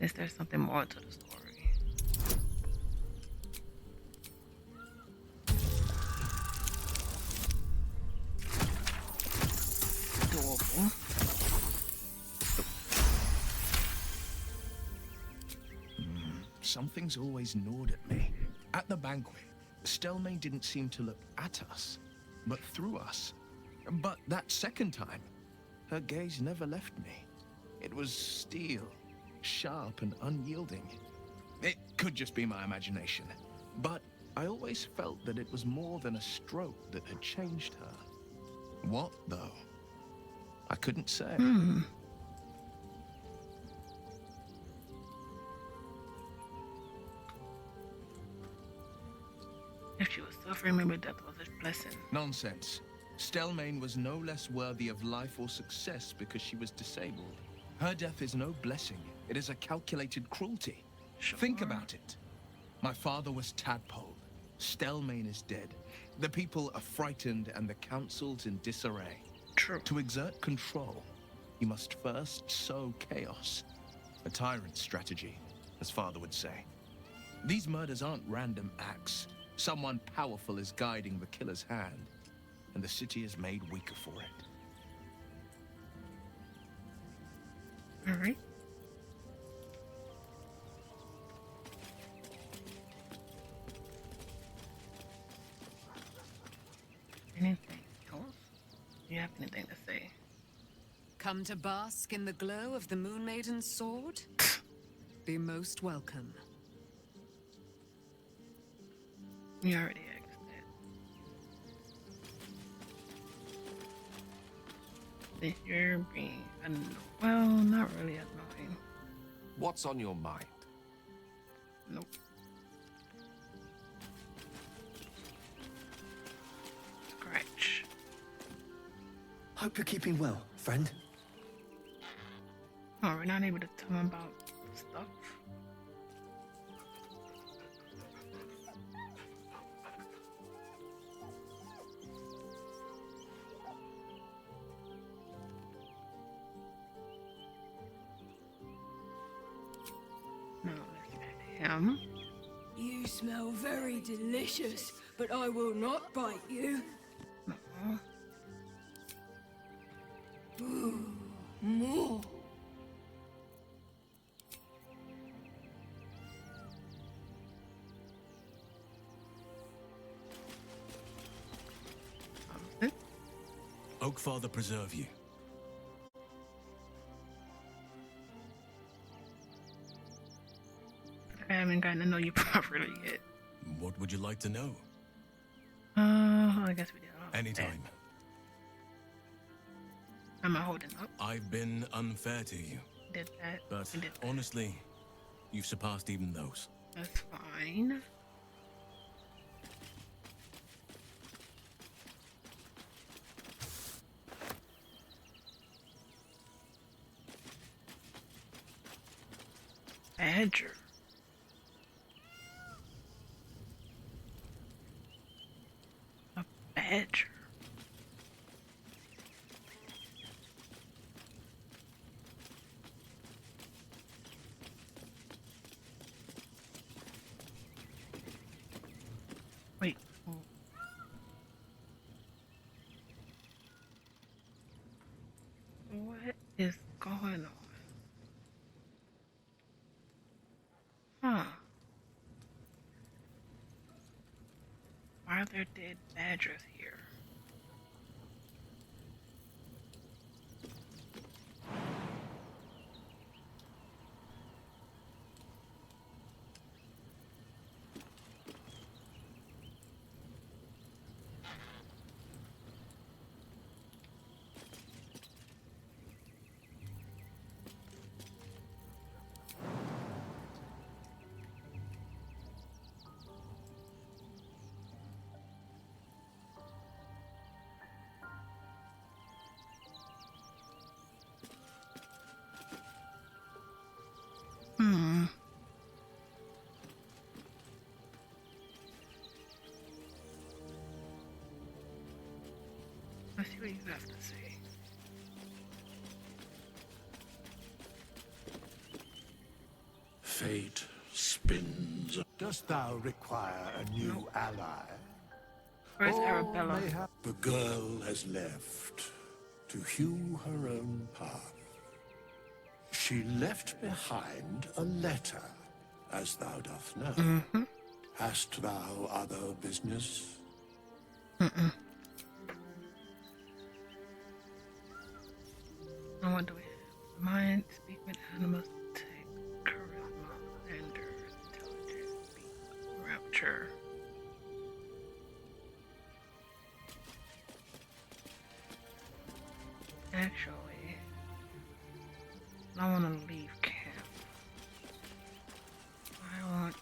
Is there something more to the story? Doable. Something's always gnawed at me. At the banquet, Stelmane didn't seem to look at us, but through us. But that second time, her gaze never left me. It was steel, sharp and unyielding. It could just be my imagination, but I always felt that it was more than a stroke that had changed her. What, though? I couldn't say. If she was suffering, maybe death was a blessing. Nonsense. Stelmane was no less worthy of life or success because she was disabled. Her death is no blessing. It is a calculated cruelty. Sure. Think about it. My father was tadpoled. Stelmane is dead. The people are frightened and the council's in disarray. True. To exert control, you must first sow chaos. A tyrant's strategy, as father would say. These murders aren't random acts. Someone powerful is guiding the killer's hand, and the city is made weaker for it. All right. Anything else? Do you have anything to say? Come to bask in the glow of the Moon Maiden's sword? Be most welcome. You already asked that. You're being well, not really annoying. What's on your mind? Nope. Scratch. Hope you're keeping well, friend. Oh, we're not able to tell him about stuff. No, let's add him. You smell very delicious, but I will not bite you. No. Ooh, more. Oakfather preserve you. I haven't gotten to know you properly yet. What would you like to know? I guess we did. Anytime. Am I holding up? I've been unfair to you, Did that. but We did that. honestly, you've surpassed even those. That's fine. Badger. A badger. Wait. What is going on? Huh. Why are there dead badgers here? Hmm. Let's see what you have to say. Dost thou require a new ally? Where's Or Arabella? mayhap the girl has left to hew her own path. She left behind a letter, as thou doth know. Hast thou other business? I wonder we have mind, speak with animals, take charisma, endurance, intelligence, rapture. Actually, I want to leave camp. I want to.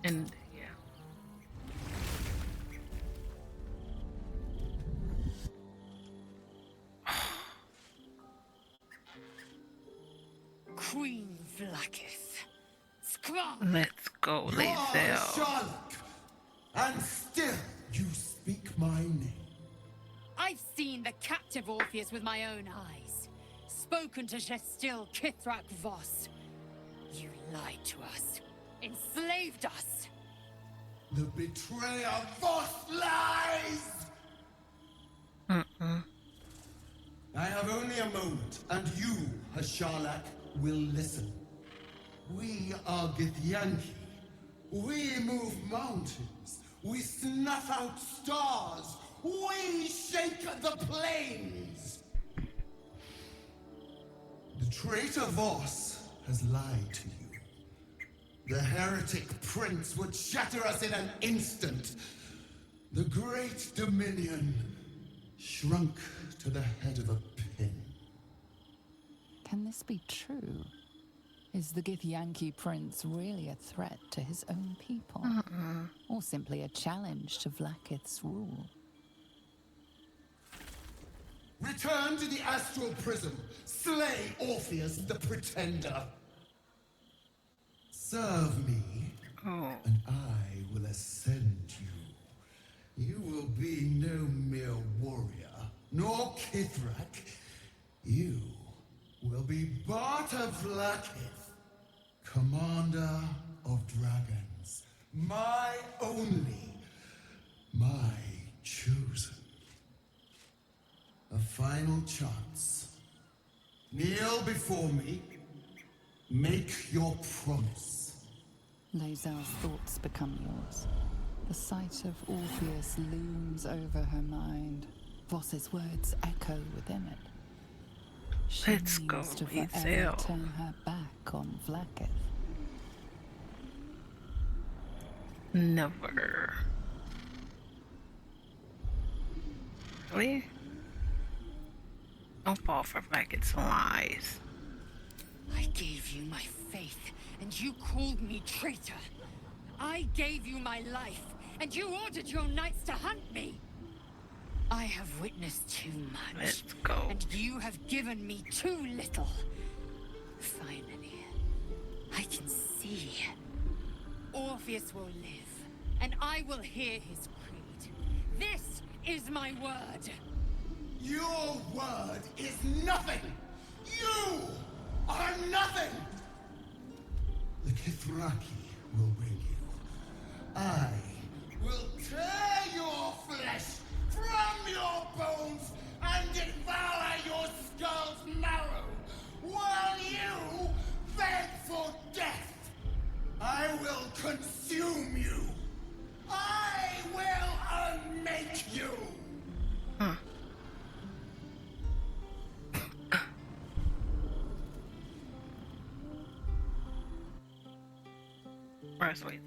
And yeah. Queen Vlaakith. Scrum! Let's go, You are a Lae'zel. Sherlock, and still you speak my name. I've seen the captive Orpheus with my own eyes. Spoken to Gestil Kithrak Voss. You lied to us. Enslaved us. The betrayer Voss lies! I have only a moment, and you, Hasharlak, will listen. We are Githyanki. We move mountains. We snuff out stars. We shake the plains. The traitor Voss has lied to you. The heretic prince would shatter us in an instant. The great dominion shrunk to the head of a pin. Can this be true? Is the Githyanki prince really a threat to his own people? Or simply a challenge to Vlaakith's rule? Return to the astral prism. Slay Orpheus the Pretender. Serve me, and I will ascend you. You will be no mere warrior, nor Kithrak. You will be Barta Vlaakith, commander of dragons. My only, my chosen. A final chance. Kneel before me. Make your promise. Lae'zel's thoughts become yours. The sight of Orpheus looms over her mind. Voss's words echo within it. She Let's go, means to Lae'zel. forever turn her back on Vlaakith. Never. Really? Don't fall for Vlaakith's lies. I gave you my faith, and you called me traitor. I gave you my life, and you ordered your knights to hunt me. I have witnessed too much. Let's go. And you have given me too little. Finally, I can see. Orpheus will live, and I will hear his creed. This is my word. Your word is nothing! You are nothing! The Kithraki will bring you. I will tear your flesh from your bones and devour your skull's marrow, while you beg for death. I will consume you. I will unmake you. Where's Lae'zel?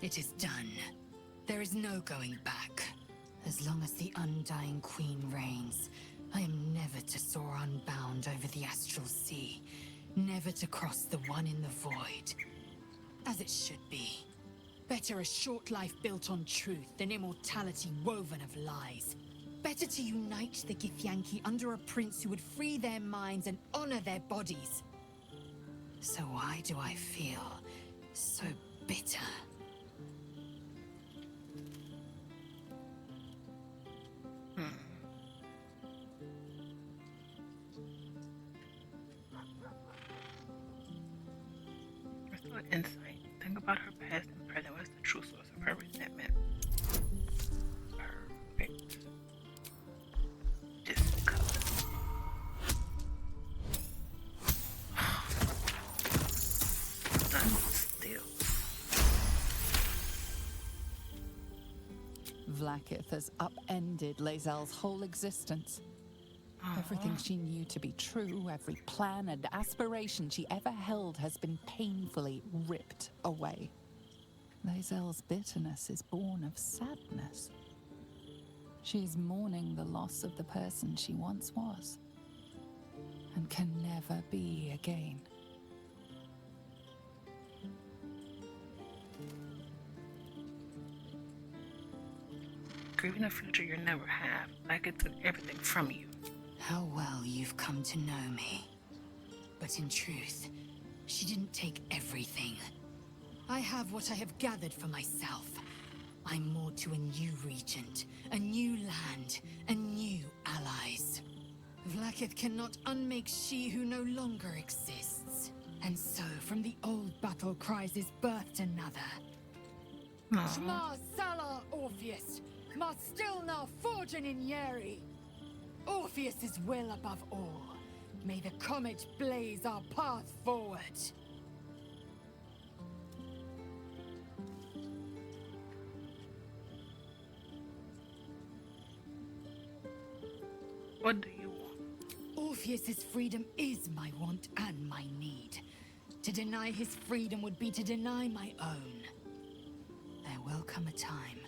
It is done. There is no going back. As long as the Undying Queen reigns, I am never to soar unbound over the astral sea. Never to cross the one in the void. As it should be. Better a short life built on truth than immortality woven of lies. Better to unite the Githyanki under a prince who would free their minds and honor their bodies. So why do I feel so bitter? Restore insight. Think about her past and present. What's the true source of her resentment? Perfect. Discuss. Still. Vlaakith has upended Lae'zel's whole existence. Everything she knew to be true, every plan and aspiration she ever held has been painfully ripped away. Lae'zel's bitterness is born of sadness. She is mourning the loss of the person she once was, and can never be again. Grieving a future you never have, like it took everything from you. How well you've come to know me. But in truth, she didn't take everything. I have what I have gathered for myself. I'm moored to a new regent, a new land, and new allies. Vlaakith cannot unmake she who no longer exists. And so, from the old battle cries is birthed another. Shma Salah Orpheus, Ma Stilna Fortune in Yeri. Orpheus's will above all. May the comet blaze our path forward. What do you want? Orpheus's freedom is my want and my need. To deny his freedom would be to deny my own. There will come a time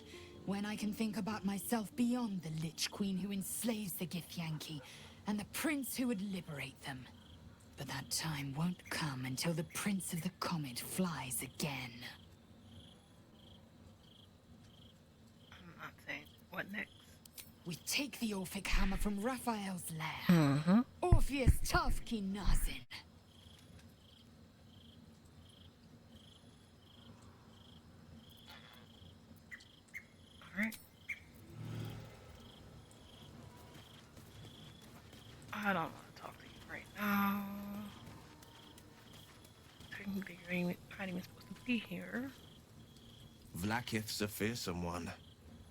when I can think about myself beyond the Lich Queen who enslaves the Githyanki and the prince who would liberate them. But that time won't come until the Prince of the Comet flies again. I'm not saying. What next? We take the Orphic hammer from Raphael's lair. Orpheus Tafki Nazin. Alright. I don't want to talk to you right now. Technically, you're not even supposed to be here. Vlaakith's a fearsome one.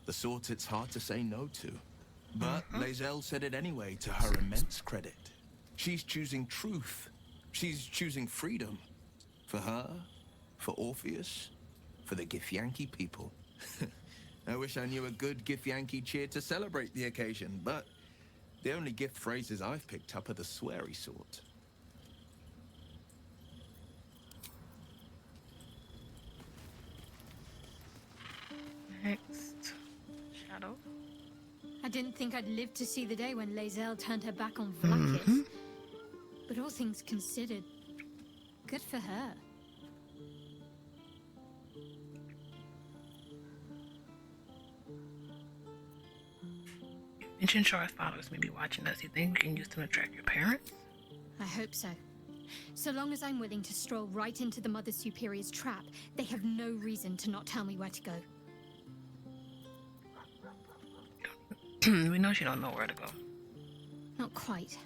The sort it's hard to say no to. But Lae'zel said it anyway, to her immense credit. She's choosing truth. She's choosing freedom. For her, for Orpheus, for the Githyanki people. I wish I knew a good Githyanki cheer to celebrate the occasion, but the only gift phrases I've picked up are the sweary sort. Next. Shadow. I didn't think I'd live to see the day when Lae'zel turned her back on Vlaakith. But all things considered, good for her. Mentioned Shara's followers may be watching us. You think we can use them to track your parents? I hope so. So long as I'm willing to stroll right into the Mother Superior's trap, they have no reason to not tell me where to go. We know she don't know where to go. Not quite.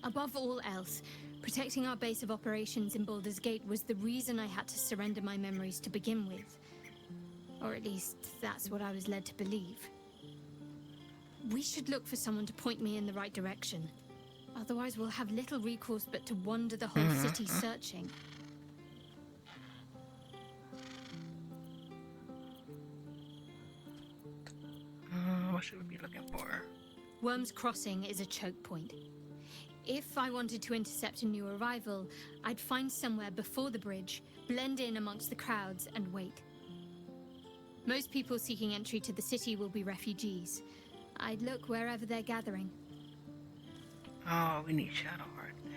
Above all else, protecting our base of operations in Baldur's Gate was the reason I had to surrender my memories to begin with. Or at least, that's what I was led to believe. We should look for someone to point me in the right direction. Otherwise, we'll have little recourse but to wander the whole city searching. What should we be looking for? Worm's Crossing is a choke point. If I wanted to intercept a new arrival, I'd find somewhere before the bridge, blend in amongst the crowds, and wait. Most people seeking entry to the city will be refugees. I'd look wherever they're gathering. Oh, we need Shadowheart then.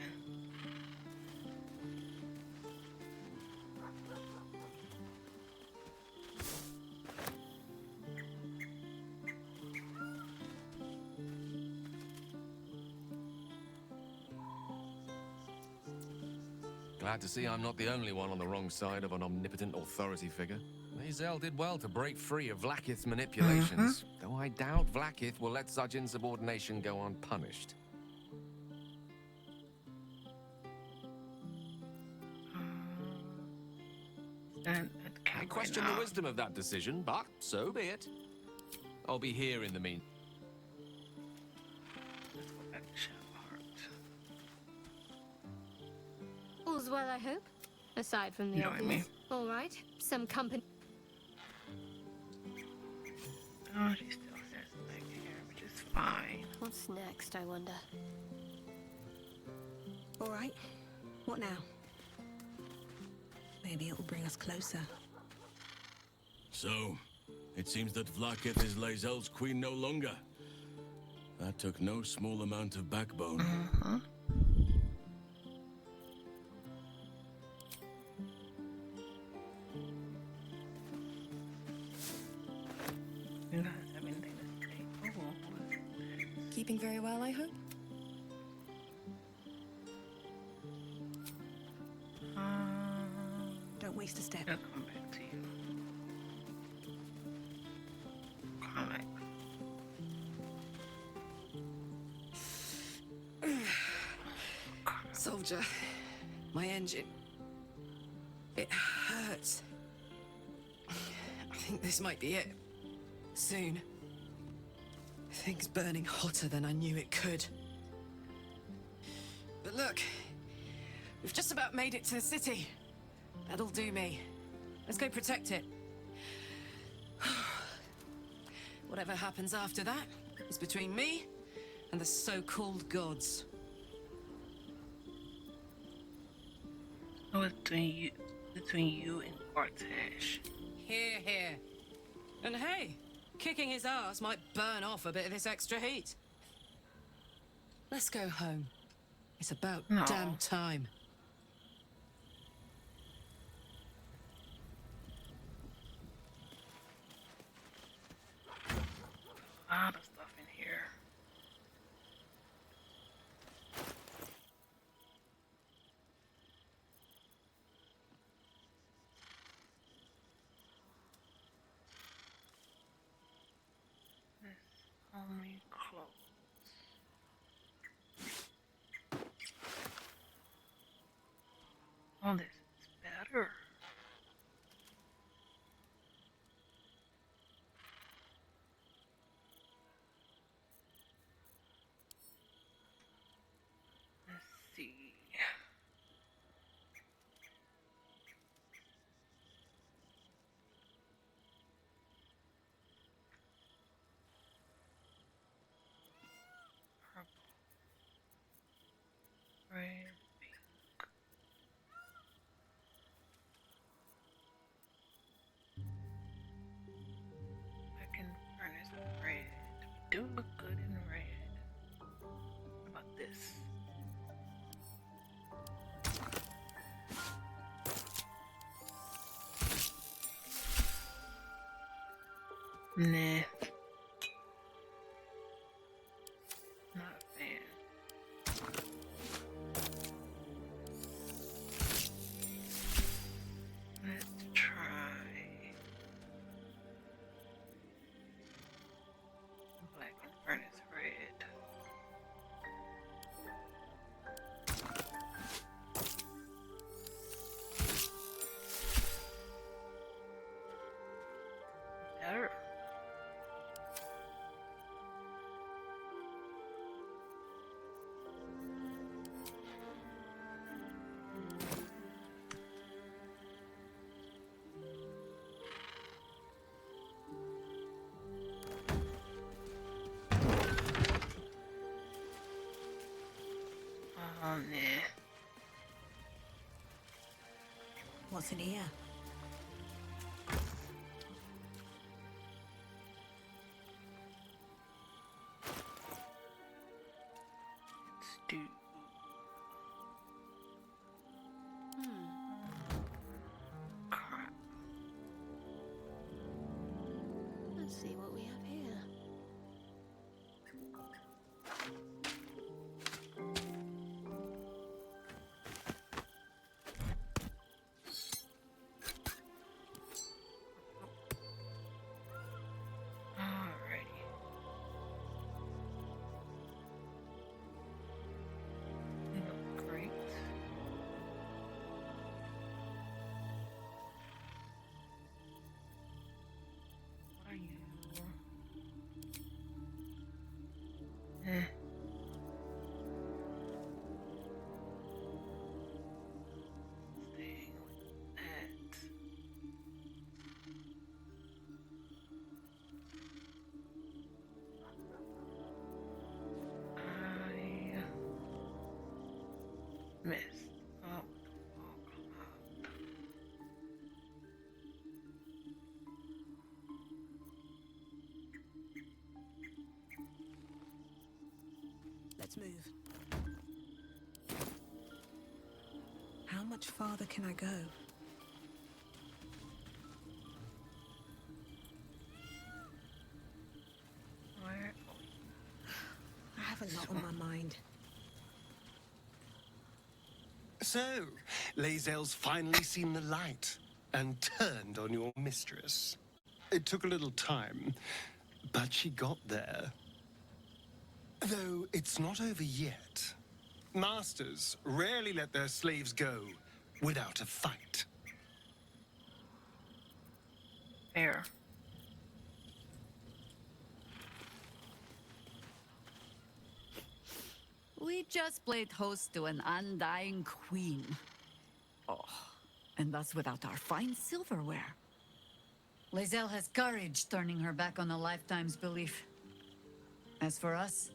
Glad to see I'm not the only one on the wrong side of an omnipotent authority figure. Mazel did well to break free of Vlaakith's manipulations, though I doubt Vlaakith will let such insubordination go unpunished. I question the wisdom of that decision, but so be it. I'll be here in the meantime. Let's go back to Shadowheart. All's well, I hope. Aside from the You know what I obvious. mean. All right, some company. Oh, she still says back here, which is fine. What's next, I wonder? All right. What now? Maybe it'll bring us closer. So, it seems that Vlaakith is Lae'zel's queen no longer. That took no small amount of backbone. You guys have anything to say? Oh, what's next? Keeping very well, I hope? Don't waste a step. I'll come back to you. Comic. Soldier, my engine. It hurts. I think this might be it. Soon. Things burning hotter than I knew it could. But look, we've just about made it to the city. That'll do me. Let's go protect it. Whatever happens after that is between me and the so-called gods. Oh, it's between you and Artesh. Here, here. And hey, kicking his ass might burn off a bit of this extra heat. Let's go home. It's about damn time. A lot of stuff in here. This only clothes. Oh, this is better. Let's see. Purple. Red, pink. I can furnace red. We do look good in red. What about this? Nah. Not a fan. Let's try black and furnace red. Better. Oh, nah. What's in here? Let's do. Crap. Let's see what we have here. Miss. Oh, come on. Let's move. How much farther can I go? Where? I have a lot on my mind. So, Lae'zel's finally seen the light and turned on your mistress. It took a little time, but she got there. Though it's not over yet. Masters rarely let their slaves go without a fight. Fair. We just played host to an undying queen. Oh, and that's without our fine silverware. Lae'zel has courage turning her back on a lifetime's belief. As for us,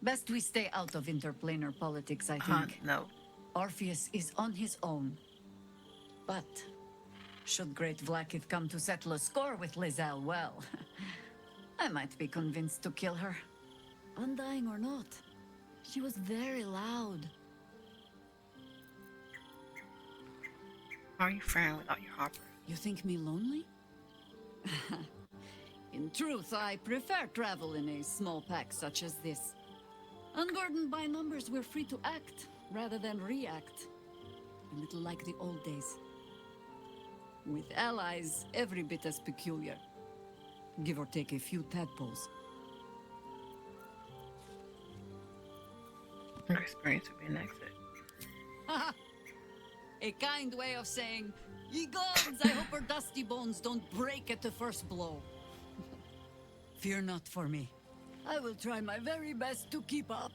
best we stay out of interplanar politics, I think. No. Orpheus is on his own. But should great Vlaakith come to settle a score with Lae'zel, well, I might be convinced to kill her. Undying or not, she was very loud. How are you faring without your hopper? You think me lonely? In truth, I prefer travel in a small pack such as this. Unburdened by numbers, we're free to act rather than react. A little like the old days. With allies, every bit as peculiar. Give or take a few tadpoles. Your experience would be an exit. Haha! A kind way of saying, ye gods, I hope her dusty bones don't break at the first blow. Fear not for me. I will try my very best to keep up.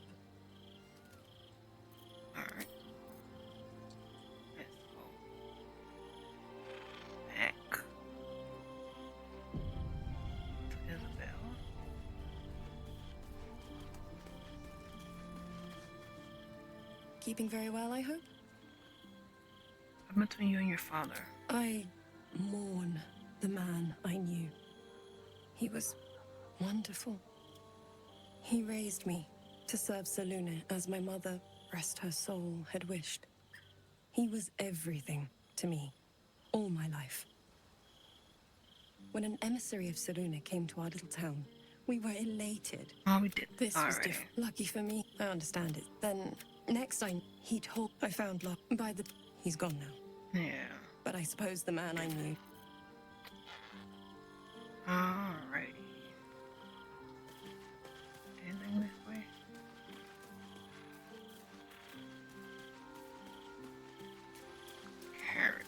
Alright. Let's go back to Isabel. Keeping very well, I hope? What between you and your father? I mourn the man I knew. He was wonderful. He raised me to serve Selûne as my mother, rest her soul, had wished. He was everything to me, all my life. When an emissary of Selûne came to our little town, we were elated. Oh, we did This was already. different. Lucky for me, I understand it. Then, next time, he told I found love. By the... He's gone now. Yeah. But I suppose the man I knew... Alrighty. Anything this way? Carrots.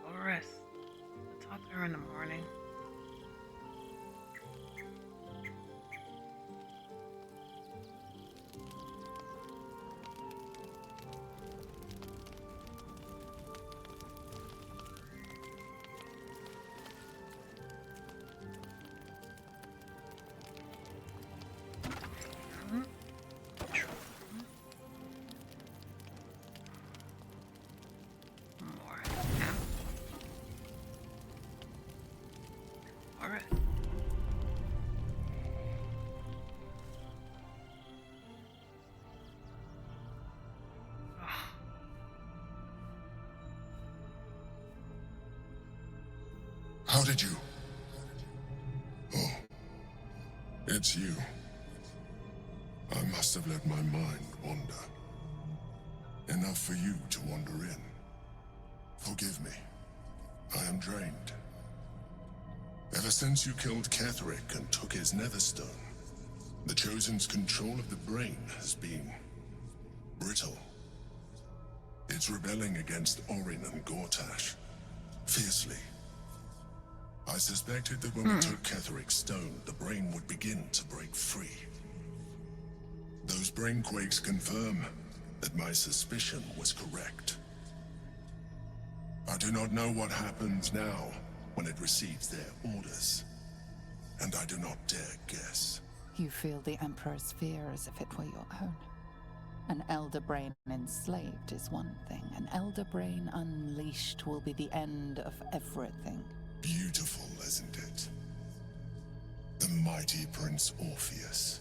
Go rest. I'll talk to her in the morning. More. Yeah. All right. How did you? Oh, it's you. I must have let my mind wander. Enough for you to wander in. Forgive me. I am drained. Ever since you killed Ketheric and took his netherstone, the Chosen's control of the brain has been brittle. It's rebelling against Orin and Gortash, fiercely. I suspected that when we took Ketheric's stone, the brain would begin to break free. Those brain quakes confirm that my suspicion was correct. I do not know what happens now when it receives their orders. And I do not dare guess. You feel the Emperor's fear as if it were your own. An elder brain enslaved is one thing. An elder brain unleashed will be the end of everything. Beautiful, isn't it? The mighty Prince Orpheus,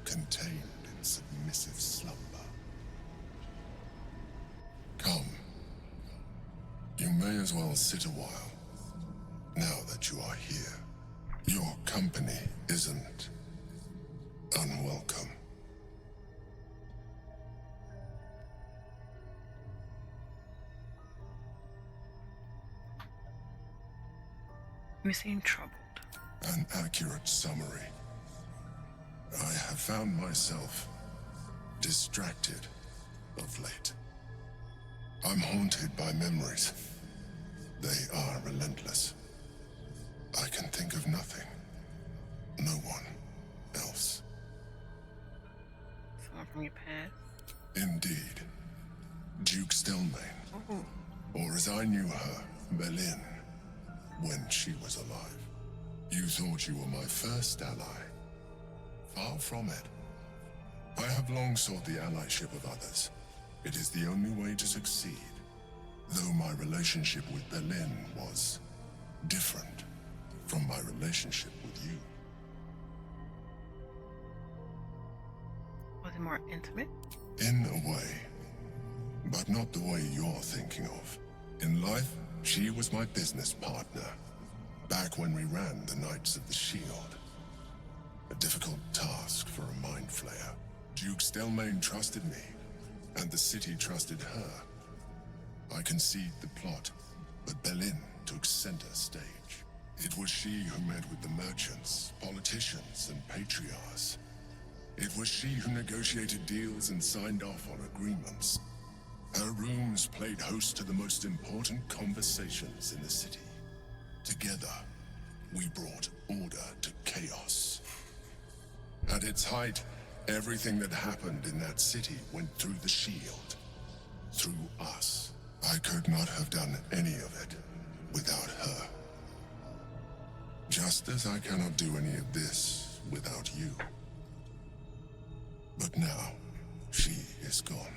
contained in submissive slumber. Come. You may as well sit a while, now that you are here. Your company isn't unwelcome. You seem troubled. An accurate summary. I have found myself distracted of late. I'm haunted by memories. They are relentless. I can think of nothing. No one else. Someone from your past? Indeed. Duke Stelmane. Ooh. Or as I knew her, Berlin, when she was alive. You thought you were my first ally. Far from it. I have long sought the allyship of others. It is the only way to succeed. Though my relationship with Berlin was different from my relationship with you. Was it more intimate? In a way, but not the way you're thinking of. In life, she was my business partner, back when we ran the Knights of the Shield. A difficult task for a mind flayer. Duke Stelmane trusted me, and the city trusted her. I conceived the plot, but Berlin took center stage. It was she who met with the merchants, politicians, and patriarchs. It was she who negotiated deals and signed off on agreements. Her rooms played host to the most important conversations in the city. Together, we brought order to chaos. At its height, everything that happened in that city went through the shield. Through us. I could not have done any of it without her. Just as I cannot do any of this without you. But now, she is gone.